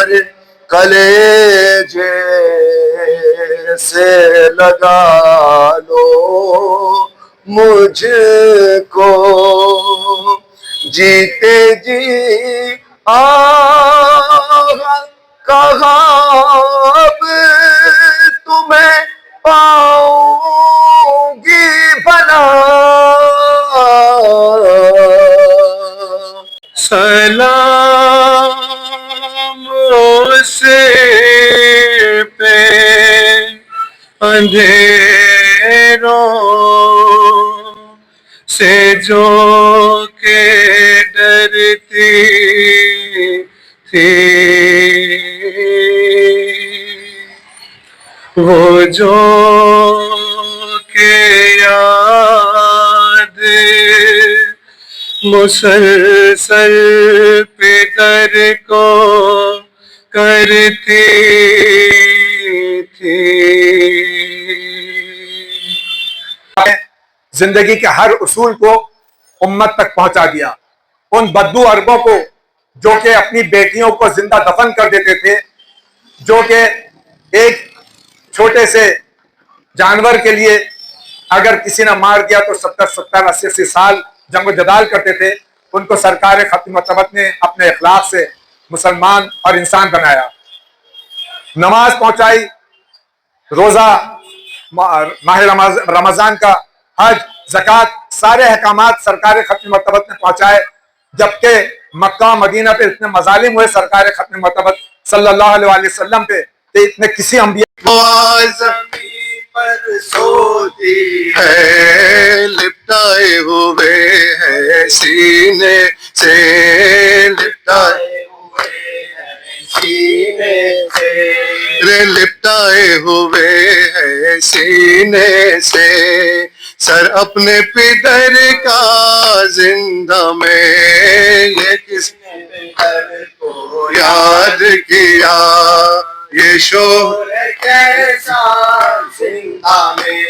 पर कलेजे से लगा लो मुझको, जीते जी कहाँ अब तुम्हें पाऊंगी भला, सलाम उसे पे अंधेरों से जो के डरती थी, वो जो के याद मुसलसल पे दर को करती थी। जिंदगी के हर उसूल को उम्मत तक पहुंचा दिया। उन बद्दू अरबों को जो कि अपनी बेटियों को जिंदा दफन कर देते थे, जो कि एक छोटे से जानवर के लिए अगर किसी ने मार दिया तो 70, 80 साल जंग जदाल करते थे, उनको सरकार खत्म मतबत ने अपने इखलाक से मुसलमान और इंसान बनाया। नमाज पहुंचाई, रोजा, माह रमजान का, हज, ज़कात, सारे अहकामात सरकार खत्म मतबत ने पहुंचाए। जबकि मक्का मदीना पे इतने मजालिम हुए सरकार खत्म मतबत सल्लल्लाहु अलैहि वसल्लम पे, तो इतने किसी अंबिया पर सोती है, लिपटाए हुए हैं सीने से, लिपटाए हुए हैं सीने से, रे लिपटाए हुए हैं सीने से, सर अपने पितर का जिंदा में, ये किसने पितर को याद किया, ये शोर कैसा जिंदा में,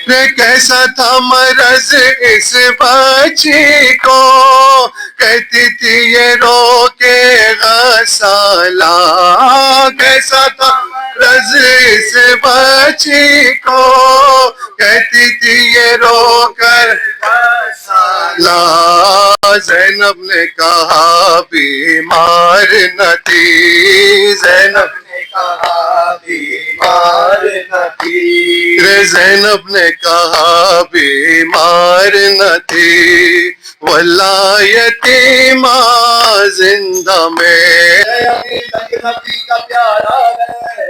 रे कैसा था मरज इस बच्ची को, कहती थी ये रो के गसाला, कैसा था मरज इस बच्ची को, कहती थी ये रो कर गसाला, ज़ैनब ने कहा बीमार न थी, ज़ैनब कहा बीमार न थी, रे ज़ैनब ने कहा बीमार न थी, वल्ला यतीमा जिंदा में, नबी का प्यारा है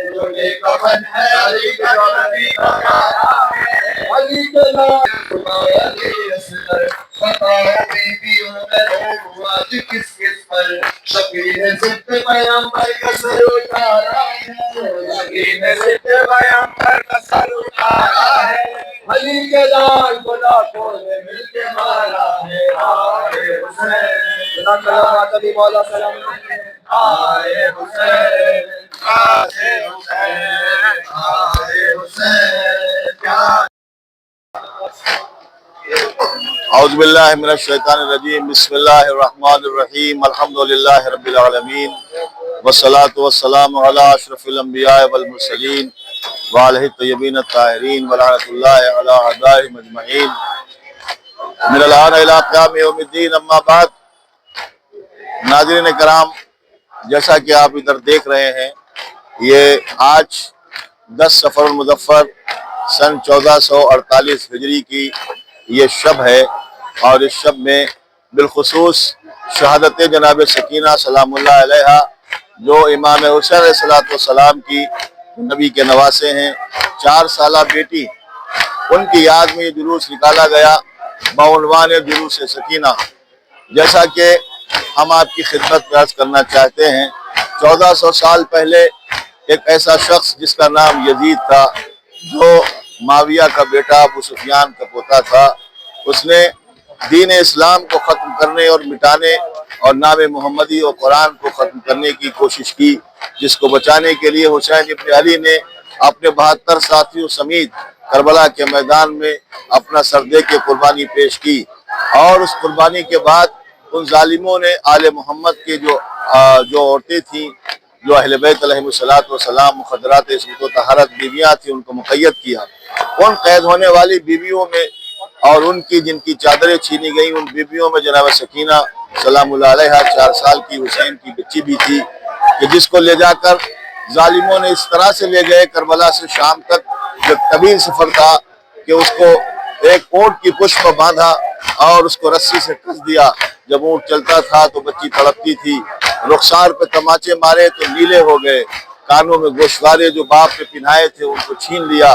जो नेकबन है, अली का नबी का प्यारा है, अली के नाम अली असगर, बताओ बीबियों में रो आज किस किस पर, शकील ज़िद पैगंबर का सर उतारा है, शकील ज़िद पैगंबर का सर उतारा है, अली के लाल को लाखों ने मिलके मारा है, आए हुसैन अली मौला सलाम, आए हुसैन, आए हुसैन, आए हुसैन। औज़ु बिल्लाहि मिनश शैतानिर रजीम, बिस्मिल्लाहिर रहमानिर रहीम, अल्हम्दुलिल्लाहि रब्बिल आलमीन, वस्सलातु वस्सलामु अला अशरफिल अंबिया वल मुरसलीन व अलैहि तय्यबीन ताहिरीन व लअनतुल्लाहि अला अदाइहिम अजमईन मिनल आन इला क़याम यौमिद्दीन, अम्मा बाद। नाज़रीन कराम, जैसा कि आप इधर देख रहे हैं, ये आज 10 सफ़र मुज़फ़्फ़र सन 1448 हिजरी की ये शब है, और इस शब में बिलखुसूस शहादत जनाब सकीना सलामुल्लाह अलैहा, जो इमाम हुसैन अलैहिस्सलाम की नबी के नवासे हैं, 4 साला बेटी, उनकी याद में ये जुलूस निकाला गया बउनवान जुलूस सकीना। जैसा कि हम आपकी खिदमत में अर्ज करना चाहते हैं, 1400 साल पहले एक ऐसा शख्स जिसका नाम यजीद था, जो माविया का बेटा अबू सुफियान का पोता था, उसने दीन इस्लाम को ख़त्म करने और मिटाने और नाम मोहम्मदी और कुरान को ख़त्म करने की कोशिश की, जिसको बचाने के लिए हुसैन इब्न अली ने अपने 72 साथियों समेत करबला के मैदान में अपना सर दे के कुर्बानी पेश की। और उस कुर्बानी के बाद उन जालिमों ने आले मोहम्मद के जो औरतें थीं, جو اہل بیت علیہ الصلوۃ والسلام مخدرات عصمت و طہارت بیویاں تھیں ان کو مقید کیا۔ ان قید ہونے والی بیویوں میں اور ان کی جن کی چادریں چھینی گئیں ان بیویوں میں جناب سکینہ سلام اللہ علیہا 4 سال کی حسین کی بچی بھی تھی، کہ جس کو لے جا کر ظالموں نے اس طرح سے لے گئے کربلا سے شام تک، جو طویل سفر تھا، کہ اس کو ایک اونٹ کی پشت پر باندھا اور اس کو رسی سے کس دیا۔ جب اونٹ چلتا تھا تو بچی تڑپتی تھی، رخسار پہ تماچے مارے تو نیلے ہو گئے، کانوں میں گوشوارے جو باپ نے پہنائے تھے ان کو چھین لیا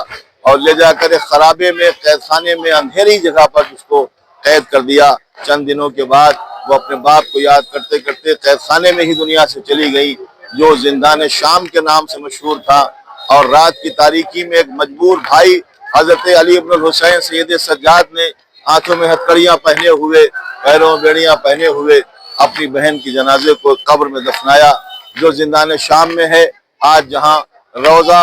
اور لے جا کر ایک خرابے میں قید خانے میں اندھیری جگہ پر اس کو قید کر دیا۔ چند دنوں کے بعد وہ اپنے باپ کو یاد کرتے کرتے قید خانے میں ہی دنیا سے چلی گئی، جو زندان شام کے نام سے مشہور تھا۔ اور رات کی تاریکی میں ایک مجبور بھائی حضرت علی بن الحسین سید سجاد نے آنکھوں میں ہتھکڑیاں پہنے ہوئے، پیروں میں بیڑیاں پہنے ہوئے اپنی بہن کی جنازے کو قبر میں دفنایا، جو زندان شام میں ہے آج، جہاں روضہ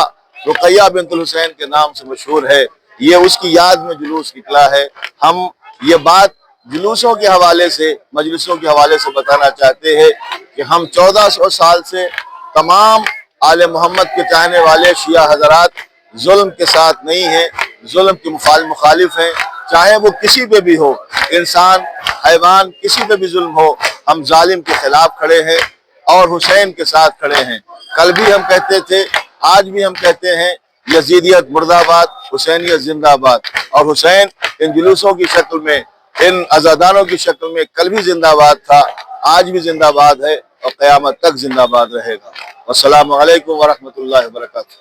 رقیہ بنت الحسین کے نام سے مشہور ہے۔ یہ اس کی یاد میں جلوس نکلا ہے۔ ہم یہ بات جلوسوں کے حوالے سے، مجلسوں کے حوالے سے بتانا چاہتے ہیں کہ ہم 1400 سال سے تمام آل محمد کے چاہنے والے شیعہ حضرات ظلم کے ساتھ نہیں ہیں، ظلم کے مخالف ہیں، چاہے وہ کسی پہ بھی ہو، انسان، حیوان، کسی پہ بھی ظلم ہو، ہم ظالم کے خلاف کھڑے ہیں اور حسین کے ساتھ کھڑے ہیں۔ کل بھی ہم کہتے تھے، آج بھی ہم کہتے ہیں، یزیدیت مرد آباد، حسینیت زندہ آباد۔ اور حسین ان جلوسوں کی شکل میں، ان عزاداروں کی شکل میں کل بھی زندہ آباد تھا، آج بھی زندہ آباد ہے اور قیامت تک زندہ آباد رہے گا۔ السلام علیکم ورحمۃ اللہ وبرکاتہ۔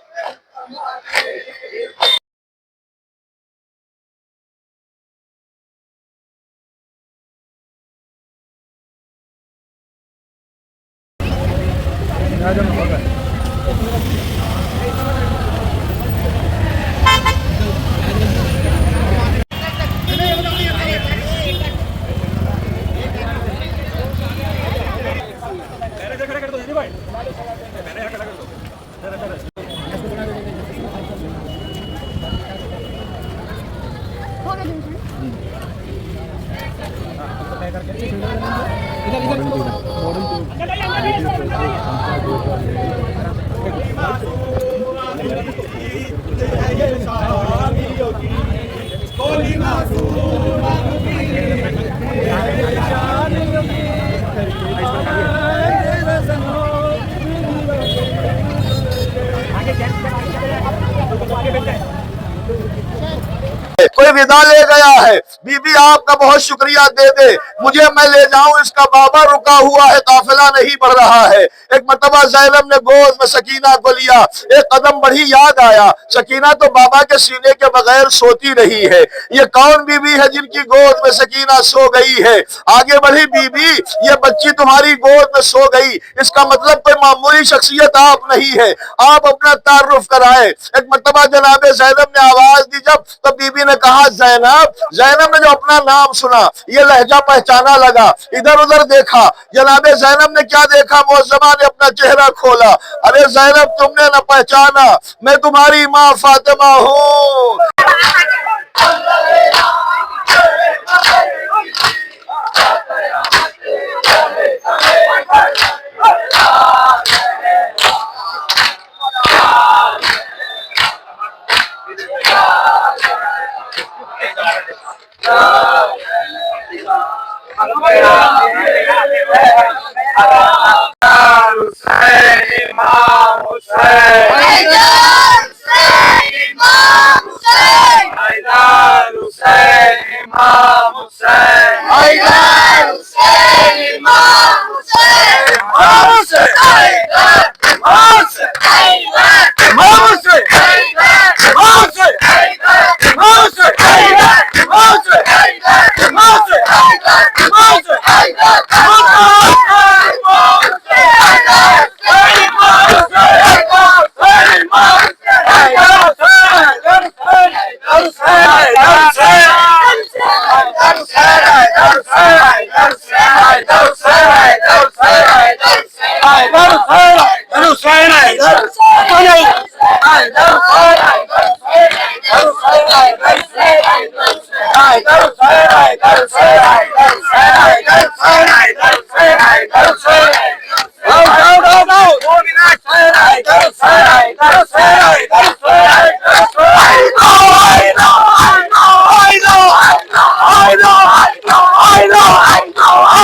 کوئی ودا لے گیا ہے، بی بی آپ کا بہت شکریہ دے دے، مجھے میں لے جاؤں، اس کا بابا رکا ہوا ہے، قافلہ نہیں بڑھ رہا ہے۔ ایک مرتبہ زینب نے گود میں سکینہ کو لیا، ایک قدم بڑھی، یاد آیا سکینہ تو بابا کے سینے کے بغیر سوتی نہیں ہے، یہ کون بی بی ہے جن کی گود میں سکینہ سو گئی ہے؟ آگے بڑھی، بی بی یہ بچی تمہاری گود میں سو گئی، اس کا مطلب کوئی معمولی شخصیت آپ نہیں ہے، آپ اپنا تعارف کرائیں۔ ایک مرتبہ جناب زینب نے آواز دی جب، تو بی بی نے کہا زینب۔ زینب نے جو اپنا نام سنا، یہ لہجہ پہچانا لگا، ادھر ادھر دیکھا، جناب زینب نے کیا دیکھا؟ معظمہ نے اپنا چہرہ کھولا، ارے زینب تم نے نہ پہچانا، میں تمہاری ماں فاطمہ ہوں۔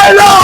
الہ